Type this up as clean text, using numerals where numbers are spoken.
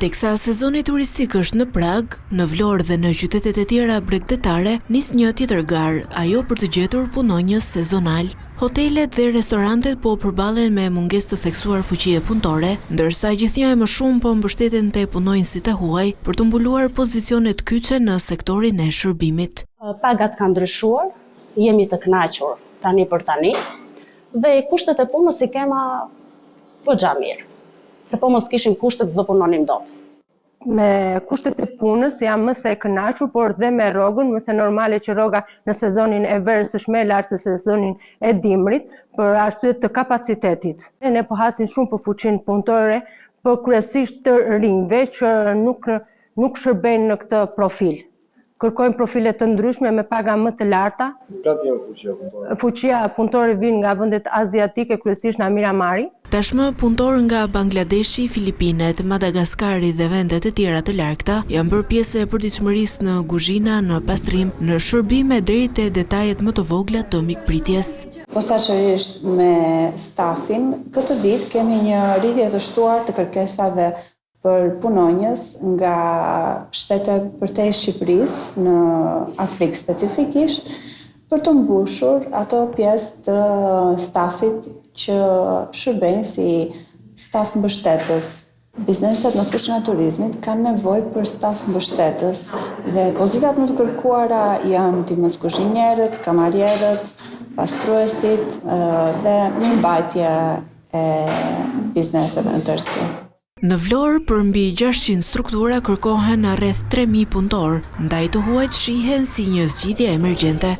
Teksa sezoni turistik është në Prag, në Vlorë dhe në qytetet e tjera bregdetare, nis një tjetër garë, ajo për të gjetur punonjës sezonal. Hotelet dhe restorantet po përballen me mungesë të theksuar fuqie punëtore, ndërsa gjithnjë e më shumë po mbështeten te punonjësit e huaj për të mbuluar pozicionet kyçe në sektorin e shërbimit. Pagat kanë ndryshuar, jemi të kënaqur tani për tani, dhe kushtet e punës i kema goxha mirë. Se po mos kishim kushtet, s'do punonim dot. Me kushtet e punës jam më se e kënaqur, por dhe me rrogën, mëse normale që rroga në sezonin e verës është më e lartë se sezonin e dimrit, për arsye të kapacitetit. Ne po hasim shumë për fuqinë punëtore, por kryesisht të rinjve që nuk shërbejnë në këtë profil. Kërkojnë profile të ndryshme me paga më të larta. Ka vjen fuqia punëtore? Fuqia punëtore vjen nga vendet aziatike, kryesisht nga Miramari. Tashmë punëtorë nga Bangladeshi, Filipinet, Madagaskari dhe vendet e tjera të largëta janë bërë pjesë e përditshmërisë në kuzhina, në pastrim, në shërbime deri te detajet më të vogla të mikpritjes. Posaçërisht me stafin, këtë vit kemi një rritje të shtuar të kërkesave për punonjës nga shtete përtej Shqipërisë në Afrikë specifikisht, për të mbushur ato pjesë të stafit që shërbejnë si staf mbështetës. Bizneset në fushën e turizmit kanë nevojë për staf mbështetës dhe pozitat më të kërkuara janë ndihmës kuzhinierët, kamarierët, pastruesit dhe mirëmbajtja e bizneseve në tërësi. Në Vlorë, për mbi 600 struktura kërkohen rreth 3000 punëtorë, ndaj të huajt shihen si një zgjidhje emergjente.